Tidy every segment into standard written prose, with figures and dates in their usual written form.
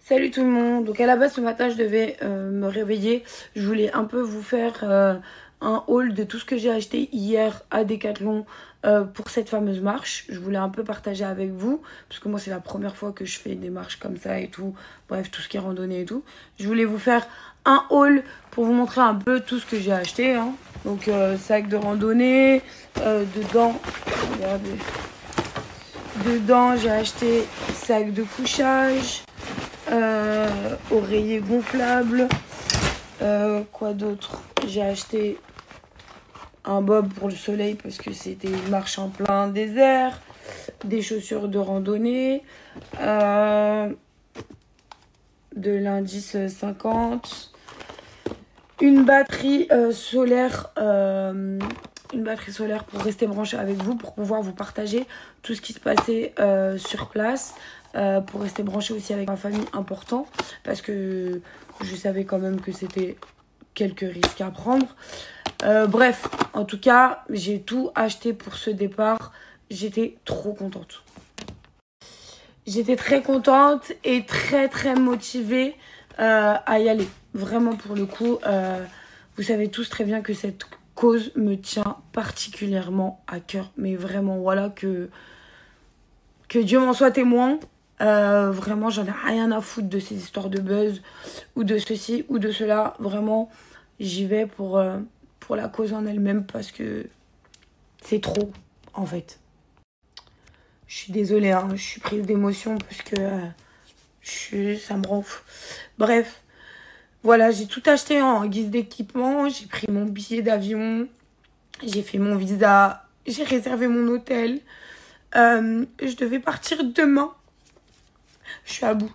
Salut tout le monde. Donc à la base ce matin je devais me réveiller. Je voulais un peu vous faire un haul de tout ce que j'ai acheté hier à Decathlon pour cette fameuse marche. Je voulais un peu partager avec vous parce que moi c'est la première fois que je fais des marches comme ça et tout. Bref, tout ce qui est randonnée et tout. Je voulais vous faire un haul pour vous montrer un peu tout ce que j'ai acheté, hein. Donc sac de randonnée, dedans, regardez. Dedans j'ai acheté sac de couchage. Oreiller gonflable. Quoi d'autre? J'ai acheté un bob pour le soleil parce que c'était une marche en plein désert. Des chaussures de randonnée. De l'indice 50. Une batterie solaire. Une batterie solaire pour rester branché avec vous, pour pouvoir vous partager tout ce qui se passait sur place. Pour rester branché aussi avec ma famille, important, parce que je savais quand même que c'était quelques risques à prendre. Bref, en tout cas, j'ai tout acheté pour ce départ. J'étais trop contente. J'étais très contente et très motivée à y aller. Vraiment, pour le coup, vous savez tous très bien que cette cause me tient particulièrement à cœur. Mais vraiment, voilà, que Dieu m'en soit témoin. Vraiment, j'en ai rien à foutre de ces histoires de buzz ou de ceci ou de cela. Vraiment, j'y vais pour la cause en elle-même parce que c'est trop, en fait. Je suis désolée, hein, je suis prise d'émotion parce que ça me rend fou. Bref, voilà, j'ai tout acheté en guise d'équipement. J'ai pris mon billet d'avion, j'ai fait mon visa, j'ai réservé mon hôtel. Je devais partir demain. Je suis à bout.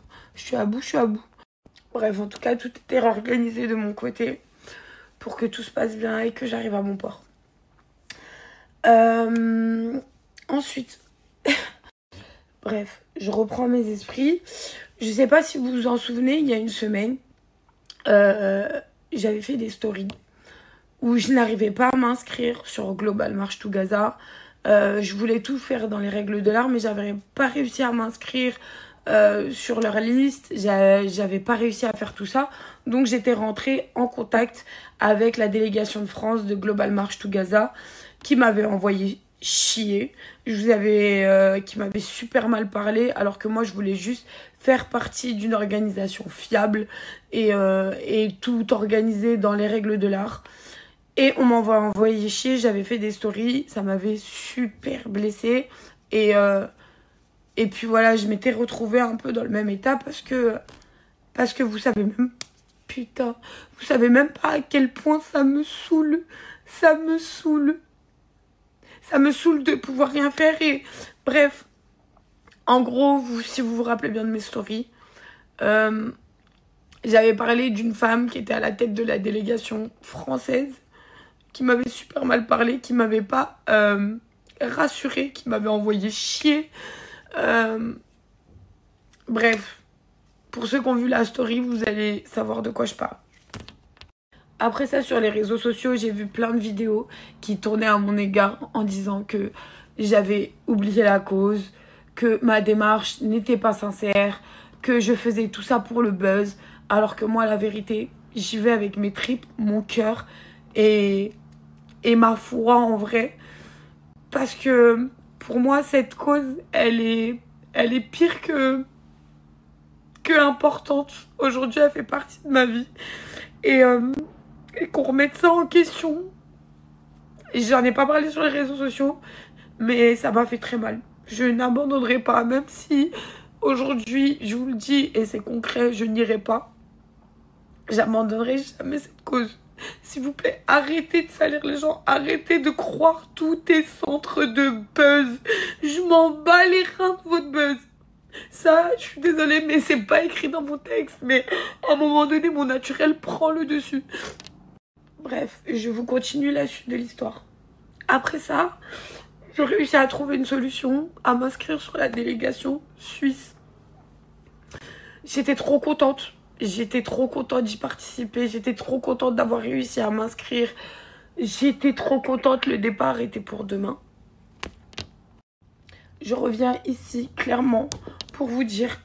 Bref, en tout cas, tout était organisé de mon côté pour que tout se passe bien et que j'arrive à mon port. Ensuite, bref, je reprends mes esprits. Je sais pas si vous vous en souvenez, il y a une semaine, j'avais fait des stories où je n'arrivais pas à m'inscrire sur Global March to Gaza. Je voulais tout faire dans les règles de l'art, mais j'avais pas réussi à m'inscrire sur leur liste. J'avais pas réussi à faire tout ça, donc j'étais rentrée en contact avec la délégation de France de Global March to Gaza qui m'avait envoyé chier, qui m'avait super mal parlé, alors que moi je voulais juste faire partie d'une organisation fiable et tout organiser dans les règles de l'art. Et on m'envoie envoyer chier. J'avais fait des stories, ça m'avait super blessée. Et puis voilà, je m'étais retrouvée un peu dans le même état parce que vous savez même... Putain, vous savez même pas à quel point ça me saoule. Ça me saoule. Ça me saoule de pouvoir rien faire. Et bref, en gros, si vous vous rappelez bien de mes stories, j'avais parlé d'une femme qui était à la tête de la délégation française, qui m'avait super mal parlé, qui m'avait pas rassurée, qui m'avait envoyé chier. Bref, pour ceux qui ont vu la story, vous allez savoir de quoi je parle. Après ça, sur les réseaux sociaux, j'ai vu plein de vidéos qui tournaient à mon égard en disant que j'avais oublié la cause, que ma démarche n'était pas sincère, que je faisais tout ça pour le buzz, alors que moi, la vérité, j'y vais avec mes tripes, mon cœur et ma foi en vrai, parce que pour moi cette cause elle est pire que importante. Aujourd'hui elle fait partie de ma vie et qu'on remette ça en question. J'en ai pas parlé sur les réseaux sociaux, mais ça m'a fait très mal. Je n'abandonnerai pas, même si aujourd'hui je vous le dis et c'est concret, je n'irai pas. J'abandonnerai jamais cette cause. S'il vous plaît, arrêtez de salir les gens. Arrêtez de croire tout est centre de buzz. Je m'en bats les reins de votre buzz. Ça, je suis désolée, mais c'est pas écrit dans mon texte. Mais à un moment donné, mon naturel prend le dessus. Bref, je vous continue la suite de l'histoire. Après ça, j'ai réussi à trouver une solution, à m'inscrire sur la délégation suisse. J'étais trop contente. J'étais trop contente d'y participer. J'étais trop contente d'avoir réussi à m'inscrire. J'étais trop contente. Le départ était pour demain. Je reviens ici clairement pour vous dire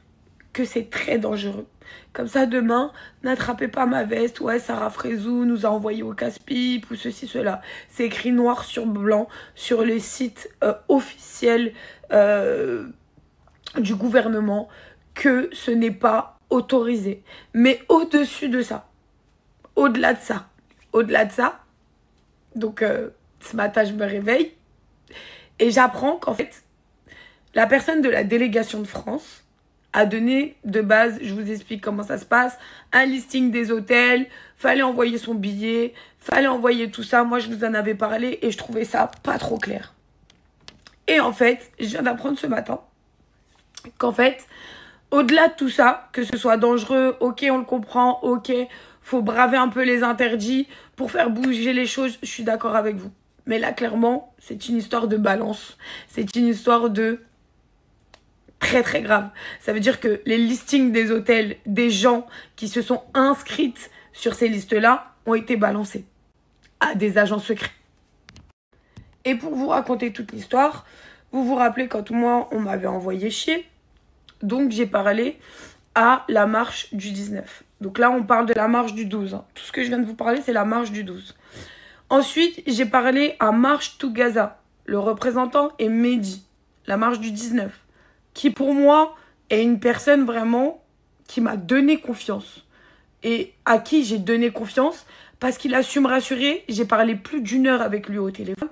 que c'est très dangereux. Comme ça, demain, n'attrapez pas ma veste. Ouais, Sarah Frézou nous a envoyé au casse-pipe ou ceci, cela. C'est écrit noir sur blanc sur le site officiel du gouvernement que ce n'est pas autorisé. Mais au-dessus de ça, au-delà de ça, donc ce matin, je me réveille et j'apprends qu'en fait, la personne de la délégation de France a donné de base, je vous explique comment ça se passe, un listing des hôtels, fallait envoyer son billet, fallait envoyer tout ça. Moi, je vous en avais parlé et je trouvais ça pas trop clair. Et en fait, je viens d'apprendre ce matin qu'en fait, au-delà de tout ça, que ce soit dangereux, ok, on le comprend, ok, faut braver un peu les interdits pour faire bouger les choses, je suis d'accord avec vous. Mais là, clairement, c'est une histoire de balance. C'est une histoire de très très grave. Ça veut dire que les listings des hôtels des gens qui se sont inscrites sur ces listes-là ont été balancés à des agents secrets. Et pour vous raconter toute l'histoire, vous vous rappelez quand moi on m'avait envoyé chier, donc j'ai parlé à la marche du 19. Donc là on parle de la marche du 12. Hein. Tout ce que je viens de vous parler c'est la marche du 12. Ensuite j'ai parlé à Marche to Gaza. Le représentant est Mehdi, la marche du 19. Qui pour moi est une personne vraiment qui m'a donné confiance. Et à qui j'ai donné confiance parce qu'il a su me rassurer. J'ai parlé plus d'1 heure avec lui au téléphone.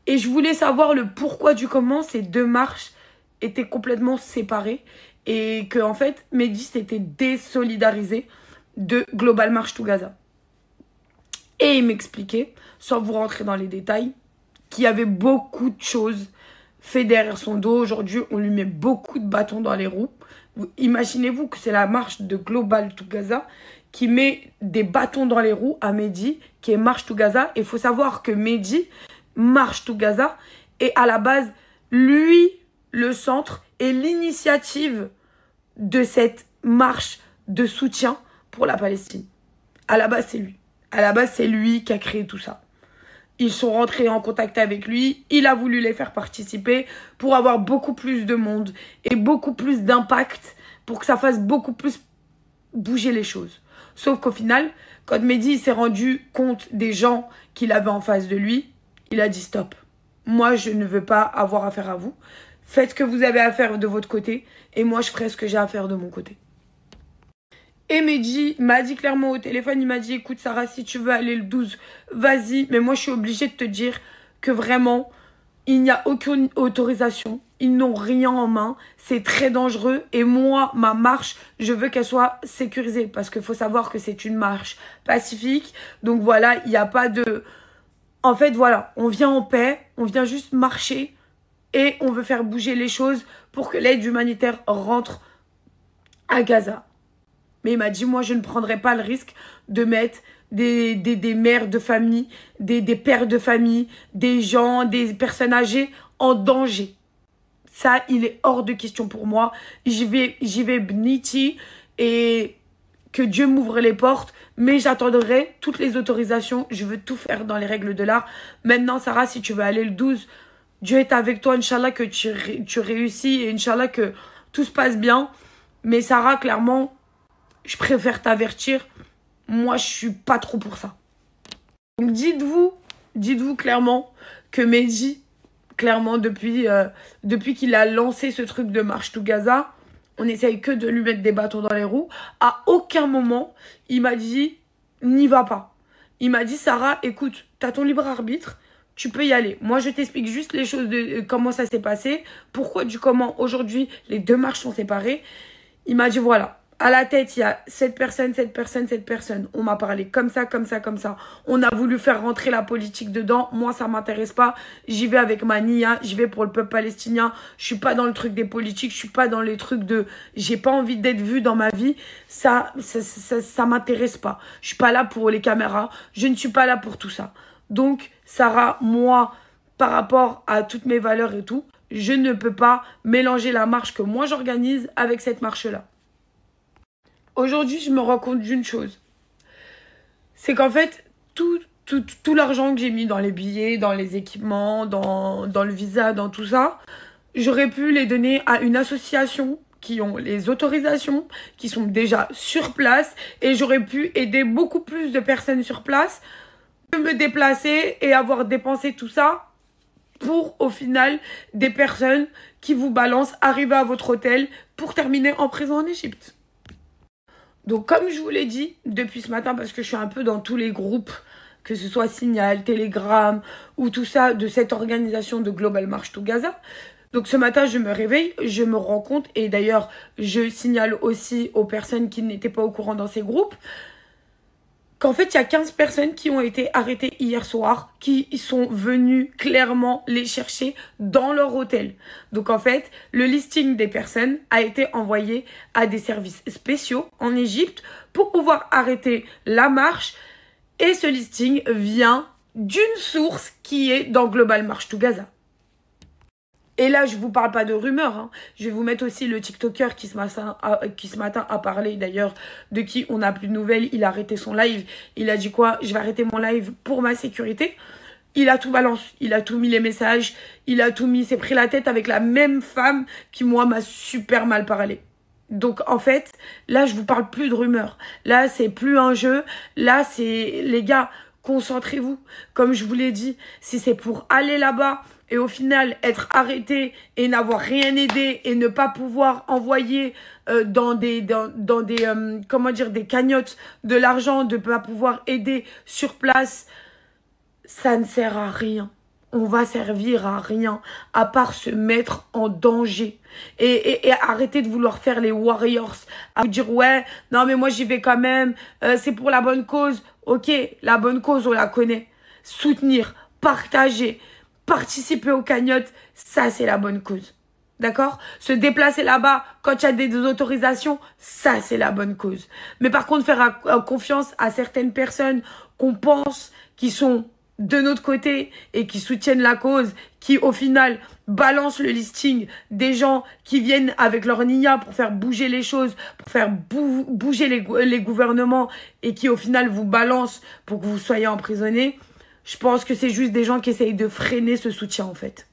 Et je voulais savoir le pourquoi du comment ces deux marches étaient complètement séparées. Et que en fait, Mehdi s'était désolidarisé de Global March to Gaza. Et il m'expliquait, sans vous rentrer dans les détails, qu'il y avait beaucoup de choses fait derrière son dos. Aujourd'hui, on lui met beaucoup de bâtons dans les roues. Imaginez-vous que c'est la marche de Global to Gaza qui met des bâtons dans les roues à Mehdi, qui est Marche to Gaza. Et il faut savoir que Mehdi, Marche to Gaza, est à la base, lui, le centre et l'initiative de cette marche de soutien pour la Palestine. À la base, c'est lui. À la base, c'est lui qui a créé tout ça. Ils sont rentrés en contact avec lui. Il a voulu les faire participer pour avoir beaucoup plus de monde et beaucoup plus d'impact pour que ça fasse beaucoup plus bouger les choses. Sauf qu'au final, quand Mehdi s'est rendu compte des gens qu'il avait en face de lui, il a dit stop. Moi, je ne veux pas avoir affaire à vous. Faites ce que vous avez à faire de votre côté et moi, je ferai ce que j'ai à faire de mon côté. Et Mehdi m'a dit clairement au téléphone, il m'a dit écoute Sarah, si tu veux aller le 12, vas-y. Mais moi, je suis obligée de te dire que vraiment, il n'y a aucune autorisation. Ils n'ont rien en main. C'est très dangereux. Et moi, ma marche, je veux qu'elle soit sécurisée. Parce qu'il faut savoir que c'est une marche pacifique. Donc voilà, il n'y a pas de... En fait, voilà, on vient en paix. On vient juste marcher. Et on veut faire bouger les choses pour que l'aide humanitaire rentre à Gaza. Mais il m'a dit, moi, je ne prendrai pas le risque de mettre des mères de famille, des pères de famille, des gens, des personnes âgées en danger. Ça, il est hors de question pour moi. J'y vais bniti et que Dieu m'ouvre les portes. Mais j'attendrai toutes les autorisations. Je veux tout faire dans les règles de l'art. Maintenant, Sarah, si tu veux aller le 12, Dieu est avec toi. Inch'Allah que tu réussis et Inch'Allah que tout se passe bien. Mais Sarah, clairement... je préfère t'avertir, moi je suis pas trop pour ça. Donc dites-vous clairement que Mehdi, clairement depuis qu'il a lancé ce truc de Marche to Gaza, on essaye que de lui mettre des bâtons dans les roues. À aucun moment, il m'a dit, n'y va pas. Il m'a dit, Sarah, écoute, t'as ton libre arbitre, tu peux y aller. Moi, je t'explique juste les choses de comment ça s'est passé, pourquoi du comment aujourd'hui les deux marches sont séparées. Il m'a dit, voilà. À la tête, il y a cette personne, cette personne, cette personne. On m'a parlé comme ça, comme ça, comme ça. On a voulu faire rentrer la politique dedans. Moi, ça m'intéresse pas. J'y vais avec ma nia. J'y vais pour le peuple palestinien. Je suis pas dans le truc des politiques. Je suis pas dans les trucs de... j'ai pas envie d'être vue dans ma vie. Ça m'intéresse pas. Je suis pas là pour les caméras. Je ne suis pas là pour tout ça. Donc, Sarah, moi, par rapport à toutes mes valeurs et tout, je ne peux pas mélanger la marche que moi j'organise avec cette marche-là. Aujourd'hui, je me rends compte d'une chose. C'est qu'en fait, tout l'argent que j'ai mis dans les billets, dans les équipements, dans le visa, dans tout ça, j'aurais pu les donner à une association qui ont les autorisations, qui sont déjà sur place. Et j'aurais pu aider beaucoup plus de personnes sur place que me déplacer et avoir dépensé tout ça pour, au final, des personnes qui vous balancent, arriver à votre hôtel pour terminer en prison en Égypte. Donc, comme je vous l'ai dit depuis ce matin, parce que je suis un peu dans tous les groupes, que ce soit Signal, Telegram ou tout ça, de cette organisation de Global March to Gaza. Donc, ce matin, je me réveille, je me rends compte, et d'ailleurs, je signale aussi aux personnes qui n'étaient pas au courant dans ces groupes, qu'en fait, il y a 15 personnes qui ont été arrêtées hier soir, qui sont venues clairement les chercher dans leur hôtel. Donc, en fait, le listing des personnes a été envoyé à des services spéciaux en Égypte pour pouvoir arrêter la marche. Et ce listing vient d'une source qui est dans Global March to Gaza. Et là, je ne vous parle pas de rumeurs. Hein. Je vais vous mettre aussi le TikToker qui ce matin a parlé d'ailleurs de qui on n'a plus de nouvelles. Il a arrêté son live. Il a dit quoi? Je vais arrêter mon live pour ma sécurité. Il a tout balancé. Il a tout mis les messages. Il a tout mis. Il s'est pris la tête avec la même femme qui, moi, m'a super mal parlé. Donc, en fait, là, je vous parle plus de rumeurs. Là, c'est plus un jeu. Là, c'est... Les gars, concentrez-vous. Comme je vous l'ai dit, si c'est pour aller là-bas... Et au final, être arrêté et n'avoir rien aidé et ne pas pouvoir envoyer dans des comment dire, des cagnottes de l'argent, de ne pas pouvoir aider sur place, ça ne sert à rien. On va servir à rien, à part se mettre en danger. Et arrêter de vouloir faire les warriors, à vous dire, ouais, non mais moi j'y vais quand même, c'est pour la bonne cause. Ok, la bonne cause, on la connaît. Soutenir, partager, participer aux cagnottes, ça c'est la bonne cause. D'accord? Se déplacer là-bas quand il y a des autorisations, ça c'est la bonne cause. Mais par contre, faire confiance à certaines personnes qu'on pense qui sont de notre côté et qui soutiennent la cause, qui au final balancent le listing des gens qui viennent avec leur niya pour faire bouger les choses, pour faire bouger les gouvernements et qui au final vous balancent pour que vous soyez emprisonnés. Je pense que c'est juste des gens qui essayent de freiner ce soutien, en fait.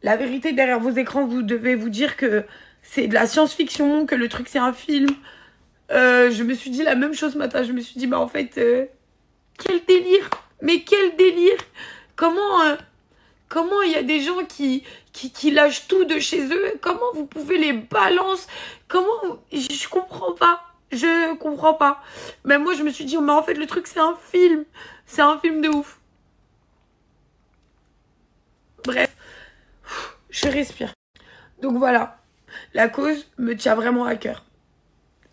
La vérité, derrière vos écrans, vous devez vous dire que c'est de la science-fiction, que le truc, c'est un film. Je me suis dit la même chose ce matin. Je me suis dit, bah en fait, quel délire. Mais quel délire. Comment il y a des gens qui lâchent tout de chez eux? Comment vous pouvez les balancer? Comment... Je comprends pas. Je comprends pas. Mais moi, je me suis dit, mais en fait, le truc, c'est un film. C'est un film de ouf. Bref, je respire. Donc voilà, la cause me tient vraiment à cœur.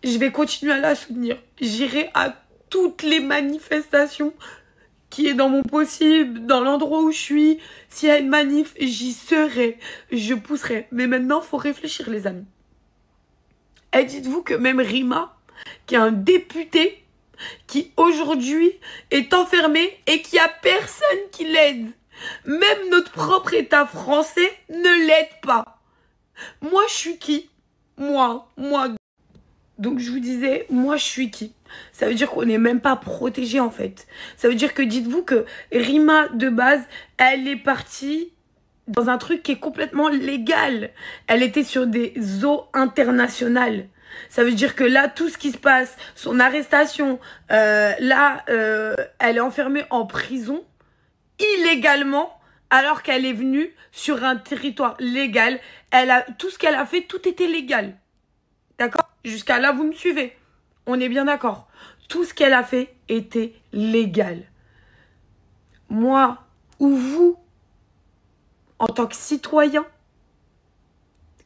Je vais continuer à la soutenir. J'irai à toutes les manifestations qui est dans mon possible, dans l'endroit où je suis. S'il y a une manif, j'y serai. Je pousserai. Mais maintenant, il faut réfléchir, les amis. Et dites-vous que même Rima, qui est un député, qui aujourd'hui est enfermé et qui a personne qui l'aide. Même notre propre État français ne l'aide pas. Moi, je suis qui? Moi. Donc, je vous disais, moi, je suis qui? Ça veut dire qu'on n'est même pas protégé, en fait. Ça veut dire que, dites-vous que Rima, de base, elle est partie dans un truc qui est complètement légal. Elle était sur des eaux internationales. Ça veut dire que là, tout ce qui se passe, son arrestation, elle est enfermée en prison illégalement alors qu'elle est venue sur un territoire légal. Tout ce qu'elle a fait, tout était légal. D'accord? Jusqu'à là, vous me suivez. On est bien d'accord. Tout ce qu'elle a fait était légal. Moi ou vous, en tant que citoyen,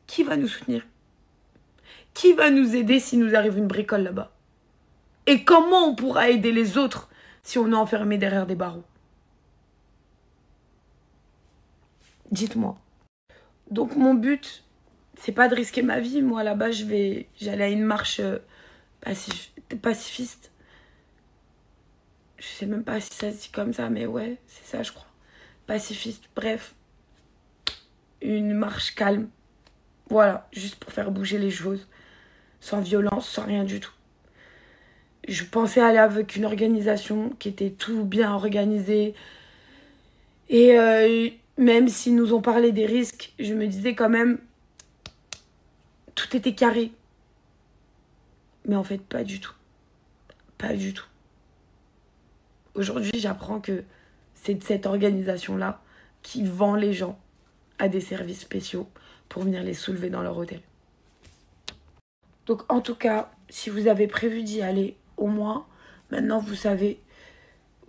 qui va nous soutenir? Qui va nous aider si nous arrive une bricole là-bas? Et comment on pourra aider les autres si on est enfermé derrière des barreaux? Dites-moi. Donc mon but, c'est pas de risquer ma vie. Moi là-bas, j'allais à une marche pacifiste. Je sais même pas si ça se dit comme ça, mais ouais, c'est ça je crois. Pacifiste, bref. Une marche calme. Voilà, juste pour faire bouger les choses. Sans violence, sans rien du tout. Je pensais aller avec une organisation qui était tout bien organisée. Et même s'ils nous ont parlé des risques, je me disais quand même, tout était carré. Mais en fait, pas du tout. Pas du tout. Aujourd'hui, j'apprends que c'est cette organisation-là qui vend les gens à des services spéciaux pour venir les soulever dans leur hôtel. Donc, en tout cas, si vous avez prévu d'y aller, au moins, maintenant, vous savez,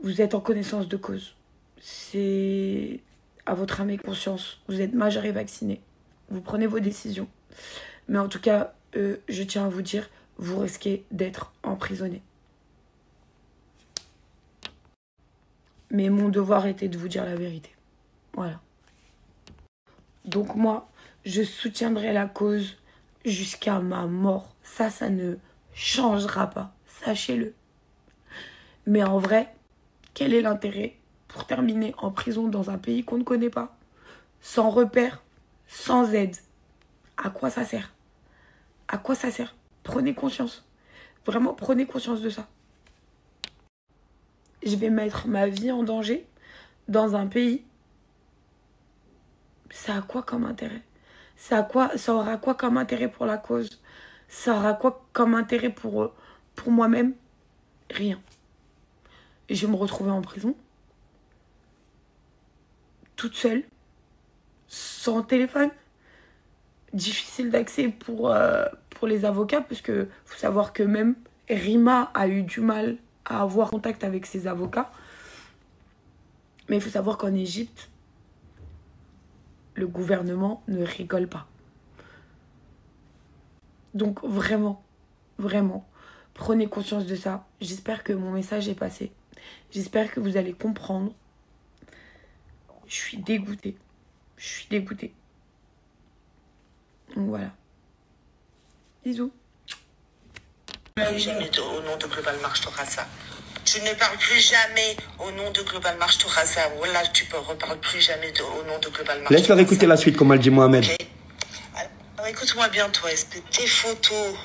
vous êtes en connaissance de cause. C'est à votre âme et conscience. Vous êtes majeur et vacciné. Vous prenez vos décisions. Mais en tout cas, je tiens à vous dire, vous risquez d'être emprisonné. Mais mon devoir était de vous dire la vérité. Voilà. Donc moi, je soutiendrai la cause jusqu'à ma mort. Ça ne changera pas. Sachez-le. Mais en vrai, quel est l'intérêt pour terminer en prison dans un pays qu'on ne connaît pas, sans repère, sans aide? À quoi ça sert? À quoi ça sert? Prenez conscience. Vraiment, prenez conscience de ça. Je vais mettre ma vie en danger dans un pays. Ça a quoi comme intérêt? Ça aura quoi comme intérêt pour la cause? Ça aura quoi comme intérêt pour moi-même? Rien. Et je vais me retrouver en prison, toute seule, sans téléphone. Difficile d'accès pour les avocats, parce que faut savoir que même Rima a eu du mal à avoir contact avec ses avocats. Mais il faut savoir qu'en Égypte, le gouvernement ne rigole pas. Donc vraiment, vraiment, prenez conscience de ça. J'espère que mon message est passé. J'espère que vous allez comprendre. Je suis dégoûtée. Je suis dégoûtée. Donc voilà. Bisous. Jamais au nom de Global Marche Torasa. Tu ne parles plus jamais au nom de Global Marche Torasa. Voilà, tu ne reparles plus jamais au nom de Global Marche. Laisse-leur écouter la suite, comme a dit Mohamed. Okay. Alors écoute-moi bien, toi. Est-ce que tes photos,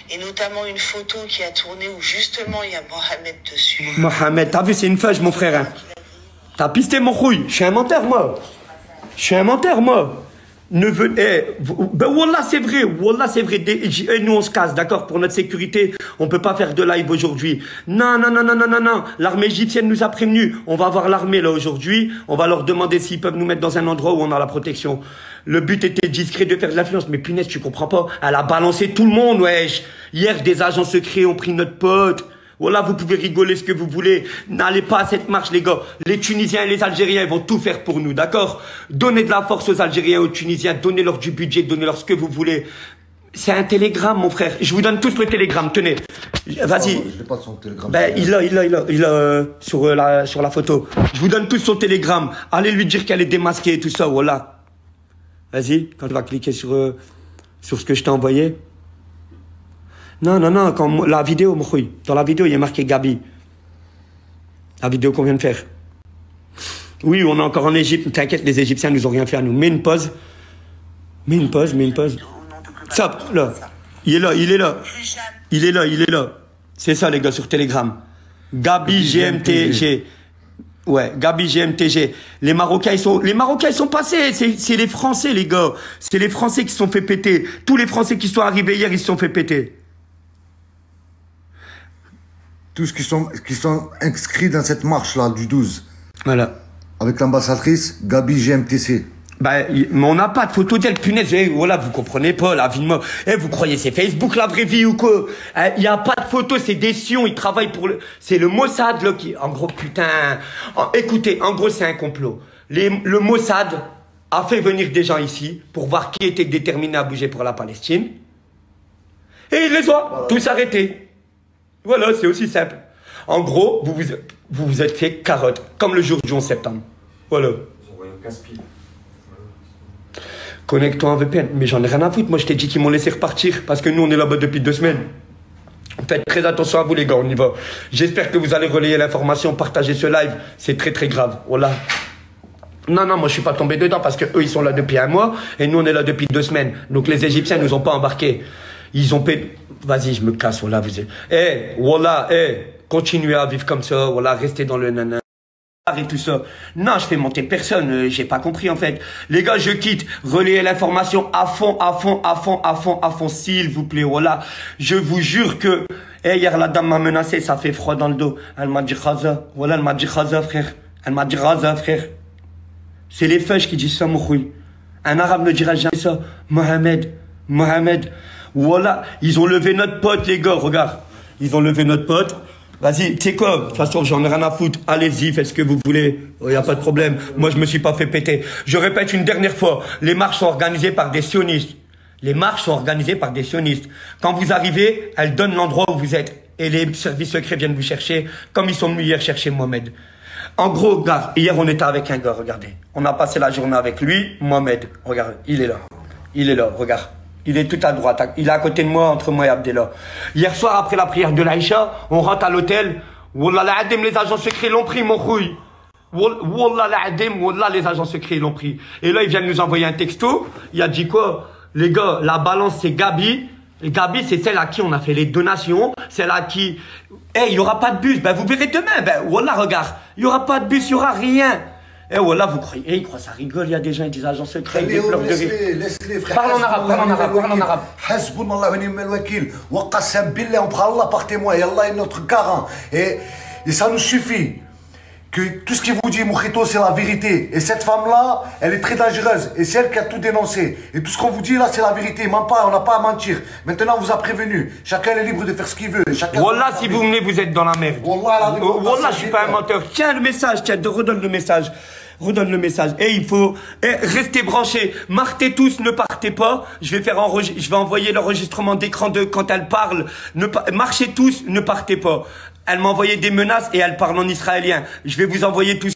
et notamment une photo qui a tourné où justement il y a Mohamed dessus. Mohamed, t'as vu, c'est une feuille, mon frère. Hein. T'as pisté mon rouille. Je suis un menteur, moi. Je suis un menteur, moi. Neveu, ben Wallah, c'est vrai. Wallah, c'est vrai. Nous, on se casse, d'accord, pour notre sécurité. On peut pas faire de live aujourd'hui. Non, non, non, non, non, non, non. L'armée égyptienne nous a prévenus. On va voir l'armée, là, aujourd'hui. On va leur demander s'ils peuvent nous mettre dans un endroit où on a la protection. Le but était discret de faire de l'influence. Mais punaise, tu comprends pas. Elle a balancé tout le monde, wesh. Hier, des agents secrets ont pris notre pote. Voilà, vous pouvez rigoler ce que vous voulez. N'allez pas à cette marche, les gars. Les Tunisiens et les Algériens, ils vont tout faire pour nous, d'accord? Donnez de la force aux Algériens et aux Tunisiens. Donnez-leur du budget, donnez-leur ce que vous voulez. C'est un télégramme, mon frère. Je vous donne tous le télégramme, tenez. Vas-y. Je n'ai pas son télégramme. Ben, il a sur la photo. Je vous donne tous son télégramme. Allez lui dire qu'elle est démasquée et tout ça, voilà. Vas-y, quand tu vas cliquer sur ce que je t'ai envoyé. Non, non, non, quand la vidéo, dans la vidéo, il y a marqué Gabi. La vidéo qu'on vient de faire. Oui, on est encore en Égypte. T'inquiète, les Égyptiens nous ont rien fait à nous. Mets une pause. Mets une pause. Ça, là. Il est là. Il est là. C'est ça, les gars, sur Telegram. Gabi GMTG. Ouais, Gabi GMTG. Les Marocains, ils sont passés. C'est les Français, les gars. C'est les Français qui se sont fait péter. Tous les Français qui sont arrivés hier, ils se sont fait péter. Tous qui sont inscrits dans cette marche-là du 12. Voilà. Avec l'ambassadrice Gabi GMTC. Ben, mais on n'a pas de photo d'elle, punaise. Voilà, vous comprenez pas, la vie de moi. Vous croyez c'est Facebook, la vraie vie ou quoi? Il n'y a pas de photo, c'est des sions, ils travaillent pour c'est le Mossad, là, qui, en gros, putain. Écoutez, en gros, c'est un complot. Le Mossad a fait venir des gens ici pour voir qui était déterminé à bouger pour la Palestine. Et ils les ont tous arrêtés. Voilà, c'est aussi simple. En gros, vous vous êtes fait carotte, comme le jour du 11 septembre. Voilà. Ils ont envoyé un casse-pied. Connecte-toi en VPN. Mais j'en ai rien à foutre. Moi, je t'ai dit qu'ils m'ont laissé repartir parce que nous, on est là-bas depuis 2 semaines. Faites très attention à vous, les gars, on y va. J'espère que vous allez relayer l'information, partager ce live. C'est très, très grave. Voilà. Non, non, moi, je suis pas tombé dedans parce que eux, ils sont là depuis 1 mois et nous, on est là depuis 2 semaines. Donc, les Égyptiens nous ont pas embarqués. Ils ont payé. Vas-y, je me casse, voilà, vous êtes. Voilà, continuez à vivre comme ça, voilà, restez dans le nana. et tout ça. Non, je fais monter personne, j'ai pas compris en fait. Les gars, je quitte, relayez l'information à fond, à fond, à fond, à fond, à fond, s'il vous plaît, voilà. Je vous jure que, hier la dame m'a menacé, ça fait froid dans le dos. Elle m'a dit Khaza, voilà, elle m'a dit Khaza frère. Elle m'a dit Khaza frère. C'est les fèches qui disent ça, mon couille. Un arabe ne dira jamais ça. Mohamed, voilà, ils ont levé notre pote les gars, regarde. Ils ont levé notre pote. Vas-y, t'es quoi? De toute façon, j'en ai rien à foutre. Allez-y, faites ce que vous voulez. Y a pas de problème. Moi, je me suis pas fait péter. Je répète une dernière fois. Les marches sont organisées par des sionistes. Les marches sont organisées par des sionistes. Quand vous arrivez, elles donnent l'endroit où vous êtes. Et les services secrets viennent vous chercher, comme ils sont venus hier chercher Mohamed. En gros, gars, hier, on était avec un gars, regardez. On a passé la journée avec lui, Mohamed. Regarde, il est là. Il est là, regarde. Il est tout à droite, il est à côté de moi, entre moi et Abdallah. Hier soir, après la prière de l'Aïcha, on rentre à l'hôtel. Wallah l'Adim, les agents secrets l'ont pris, mon couille. Wallah l'Adim, Wallah, les agents secrets l'ont pris. Et là, ils viennent nous envoyer un texto. Il a dit quoi? Les gars, la balance, c'est Gabi. Et Gabi, c'est celle à qui on a fait les donations. Celle à qui... il y aura pas de bus. Ben, vous verrez demain. Ben, Wallah, regarde. Il y aura pas de bus, il y aura rien. Wallah, vous croyez, ils croient, ça rigole, il y a des gens, ils disent agents secrets, ils pleurent de rire. Laisse-les, frère. Parle en arabe, parle en arabe. Hasbunallah wa ni'mal wakil. Wa qassam billah, on prend Allah par témoin. Et Allah est notre garant. Et ça nous suffit. Que tout ce qu'il vous dit, Moukhito, c'est la vérité. Et cette femme-là, elle est très dangereuse. Et c'est elle qui a tout dénoncé. Et tout ce qu'on vous dit là, c'est la vérité. Même pas, on n'a pas à mentir. Maintenant, on vous a prévenu. Chacun est libre de faire ce qu'il veut. Wallah, si vous venez, vous êtes dans la merde. Wallah, je suis pas un menteur. Tiens le message, tiens, redonne le message. Redonne le message. Et il faut rester branchés. Martez tous, ne partez pas. Je vais envoyer l'enregistrement d'écran de quand elle parle. Marchez tous, ne partez pas. Elle m'a envoyé des menaces et elle parle en israélien. Je vais vous envoyer tout.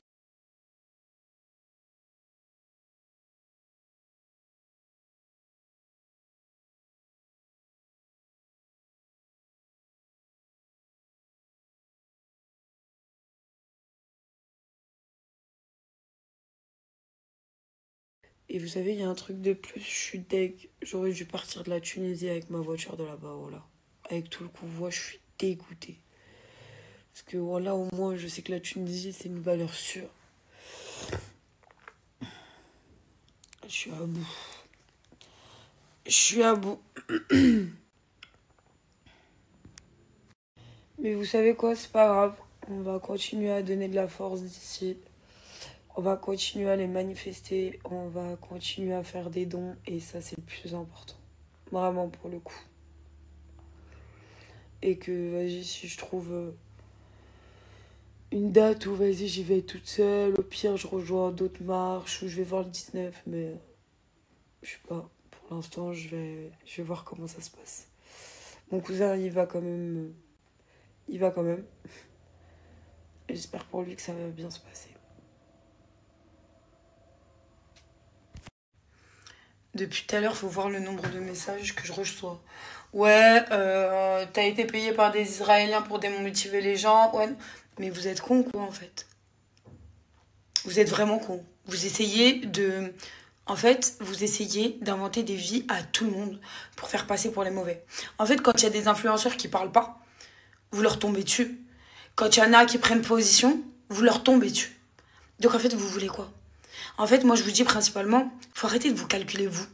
Et vous savez, il y a un truc de plus, je suis deg. J'aurais dû partir de la Tunisie avec ma voiture de là-bas, voilà. Avec tout le convoi, je suis dégoûtée. Parce que voilà, au moins, je sais que la Tunisie, c'est une valeur sûre. Je suis à bout. Je suis à bout. Mais vous savez quoi, c'est pas grave. On va continuer à donner de la force d'ici. On va continuer à les manifester. On va continuer à faire des dons. Et ça, c'est le plus important. Vraiment, pour le coup. Et que, vas-y, si je trouve une date où, vas-y, j'y vais toute seule. Au pire, je rejoins d'autres marches ou je vais voir le 19. Mais, je sais pas. Pour l'instant, je vais voir comment ça se passe. Mon cousin, il va quand même. J'espère pour lui que ça va bien se passer. Depuis tout à l'heure, faut voir le nombre de messages que je reçois. Ouais, t'as été payé par des Israéliens pour démotiver les gens. Ouais, mais vous êtes cons, quoi, en fait. Vous êtes vraiment cons. Vous essayez de... En fait, vous essayez d'inventer des vies à tout le monde pour faire passer pour les mauvais. En fait, quand il y a des influenceurs qui parlent pas, vous leur tombez dessus. Quand il y en a qui prennent position, vous leur tombez dessus. Donc, en fait, vous voulez quoi? En fait, moi, je vous dis principalement, faut arrêter de vous calculer, vous.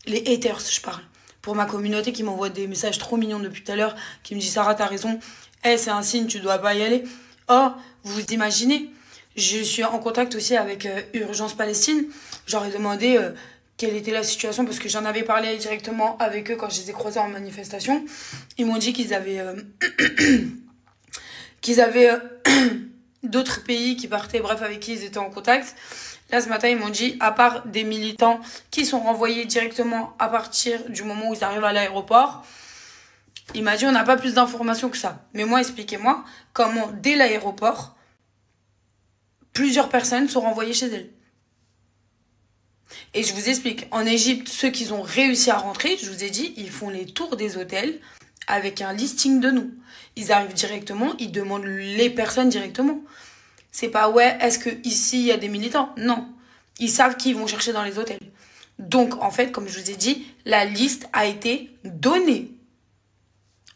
Les haters, je parle. Pour ma communauté qui m'envoie des messages trop mignons depuis tout à l'heure, qui me dit « Sarah, t'as raison. C'est un signe, tu dois pas y aller. » Oh, vous imaginez? Je suis en contact aussi avec Urgence Palestine. J'aurais demandé quelle était la situation parce que j'en avais parlé directement avec eux quand je les ai croisés en manifestation. Ils m'ont dit qu'ils avaient... d'autres pays qui partaient, bref, avec qui ils étaient en contact. Là, ce matin, ils m'ont dit, à part des militants qui sont renvoyés directement à partir du moment où ils arrivent à l'aéroport, il m'a dit, on n'a pas plus d'informations que ça. Mais moi, expliquez-moi comment, dès l'aéroport, plusieurs personnes sont renvoyées chez elles. Et je vous explique, en Égypte, ceux qui ont réussi à rentrer, je vous ai dit, ils font les tours des hôtels avec un listing de noms. Ils arrivent directement, ils demandent les personnes directement. C'est pas, ouais, est-ce que ici il y a des militants? Non. Ils savent qui ils vont chercher dans les hôtels. Donc, en fait, comme je vous ai dit, la liste a été donnée.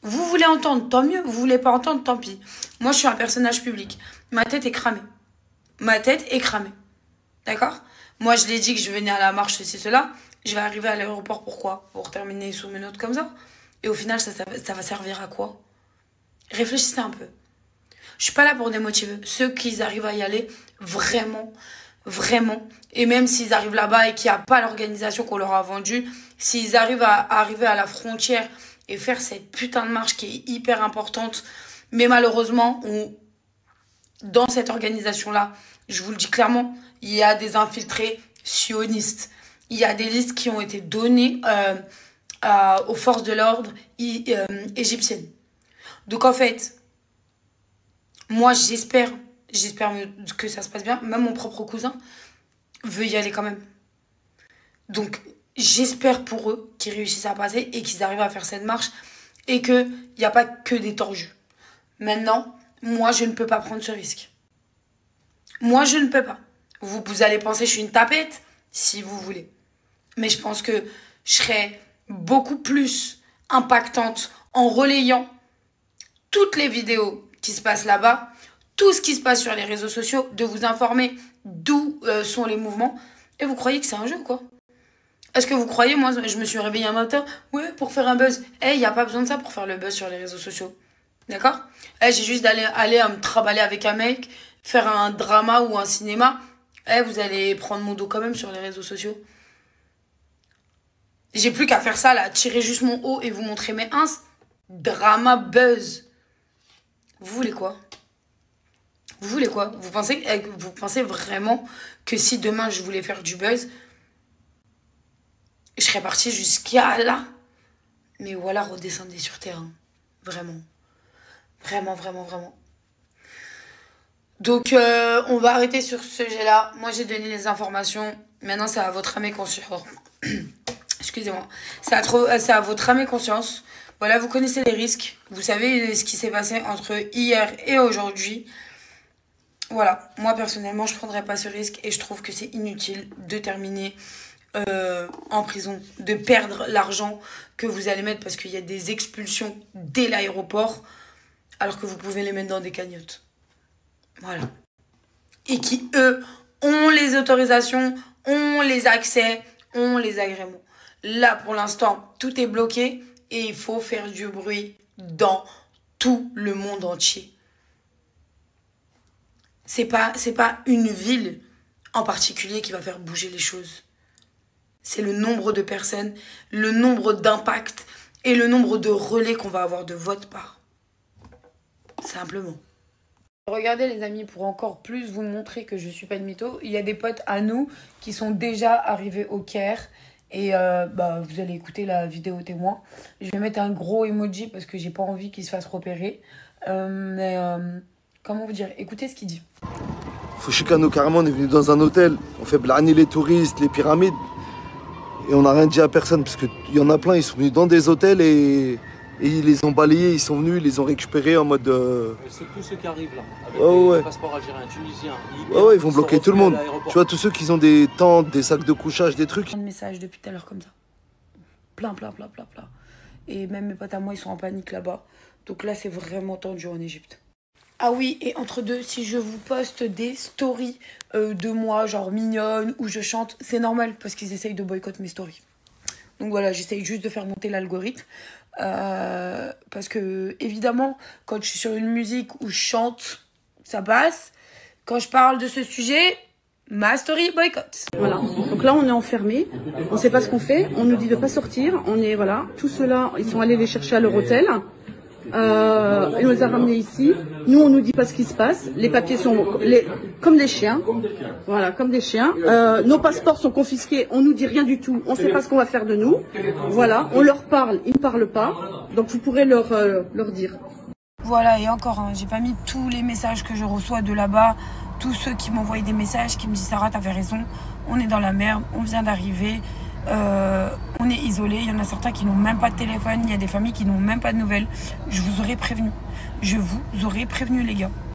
Vous voulez entendre, tant mieux. Vous voulez pas entendre, tant pis. Moi, je suis un personnage public. Ma tête est cramée. ma tête est cramée. D'accord? Moi, je l'ai dit que je venais à la marche, ceci, cela. Je vais arriver à l'aéroport, pourquoi? Pour terminer sous mes notes comme ça. Et au final, ça va servir à quoi? Réfléchissez un peu. Je suis pas là pour démotiver. Ceux qui arrivent à y aller, vraiment, vraiment. Et même s'ils arrivent là-bas et qu'il n'y a pas l'organisation qu'on leur a vendue, s'ils arrivent à arriver à la frontière et faire cette putain de marche qui est hyper importante, mais malheureusement, dans cette organisation-là, je vous le dis clairement, il y a des infiltrés sionistes. Il y a des listes qui ont été données aux forces de l'ordre égyptiennes. Donc en fait, moi j'espère que ça se passe bien. Même mon propre cousin veut y aller quand même. Donc j'espère pour eux qu'ils réussissent à passer et qu'ils arrivent à faire cette marche et qu'il n'y a pas que des tordus. Maintenant, moi je ne peux pas prendre ce risque. Moi je ne peux pas. Vous allez penser que je suis une tapette si vous voulez. Mais je pense que je serais beaucoup plus impactante en relayant toutes les vidéos qui se passent là-bas, tout ce qui se passe sur les réseaux sociaux, de vous informer d'où sont les mouvements. Et vous croyez que c'est un jeu, quoi? Est-ce que vous croyez, moi, je me suis réveillée un matin, ouais, pour faire un buzz. Il n'y a pas besoin de ça pour faire le buzz sur les réseaux sociaux. D'accord? J'ai juste aller me travailler avec un mec, faire un drama ou un cinéma. Vous allez prendre mon dos quand même sur les réseaux sociaux. J'ai plus qu'à faire ça, là, tirer juste mon haut et vous montrer mes ins. Drama, buzz. Vous voulez quoi? Vous voulez quoi? Vous pensez vraiment que si demain je voulais faire du buzz, je serais partie jusqu'à là? Mais voilà, redescendez sur terrain. Vraiment. Vraiment, vraiment, vraiment. Donc, on va arrêter sur ce sujet-là. Moi, j'ai donné les informations. Maintenant, c'est à votre âme et conscience. Excusez-moi. C'est à votre âme et conscience. Voilà, vous connaissez les risques. Vous savez ce qui s'est passé entre hier et aujourd'hui. Voilà. Moi, personnellement, je ne prendrai pas ce risque. Et je trouve que c'est inutile de terminer en prison. De perdre l'argent que vous allez mettre parce qu'il y a des expulsions dès l'aéroport. Alors que vous pouvez les mettre dans des cagnottes. Voilà. Et qui, eux, ont les autorisations, ont les accès, ont les agréments. Là, pour l'instant, tout est bloqué et il faut faire du bruit dans tout le monde entier. C'est pas une ville en particulier qui va faire bouger les choses. C'est le nombre de personnes, le nombre d'impacts et le nombre de relais qu'on va avoir de votre part. Simplement. Regardez les amis, pour encore plus vous montrer que je suis pas une mytho, il y a des potes à nous qui sont déjà arrivés au Caire et vous allez écouter la vidéo témoin. Je vais mettre un gros emoji parce que j'ai pas envie qu'il se fasse repérer. Comment vous dire? Écoutez ce qu'il dit. Fouchikano, carrément, on est venu dans un hôtel, on fait blâner les touristes, les pyramides et on n'a rien dit à personne parce qu'il y en a plein, ils sont venus dans des hôtels et ils les ont balayés, ils sont venus, ils les ont récupérés en mode... C'est tous ceux qui arrivent là, avec des passeports algériens, tunisiens, libyens. Ils vont bloquer tout le monde. Tu vois, tous ceux qui ont des tentes, des sacs de couchage, des trucs. Un message depuis tout à l'heure comme ça. Plein. Et même mes potes à moi, ils sont en panique là-bas. Donc là, c'est vraiment tendu en Égypte. Ah oui, et entre deux, si je vous poste des stories de moi, genre mignonne, où je chante, c'est normal parce qu'ils essayent de boycotter mes stories. Donc voilà, j'essaye juste de faire monter l'algorithme. Parce que, évidemment, quand je suis sur une musique où je chante, ça passe. Quand je parle de ce sujet, ma story boycott. Voilà, donc là on est enfermés, on ne sait pas ce qu'on fait, on nous dit de ne pas sortir, on est, voilà, tous ceux-là, ils sont allés les chercher à leur hôtel. Il nous a ramenés ici. Nous, on nous dit pas ce qui se passe. Les papiers sont comme des chiens. Voilà, comme des chiens. Nos passeports sont confisqués. On nous dit rien du tout. On sait pas ce qu'on va faire de nous. Voilà, on leur parle. Ils ne parlent pas. Donc, vous pourrez leur dire. Voilà, et encore, hein, j'ai pas mis tous les messages que je reçois de là-bas. Tous ceux qui m'envoient des messages, qui me disent « Sarah, t'avais raison. On est dans la merde. On vient d'arriver. On est isolé, il y en a certains qui n'ont même pas de téléphone, il y a des familles qui n'ont même pas de nouvelles. Je vous aurais prévenu les gars.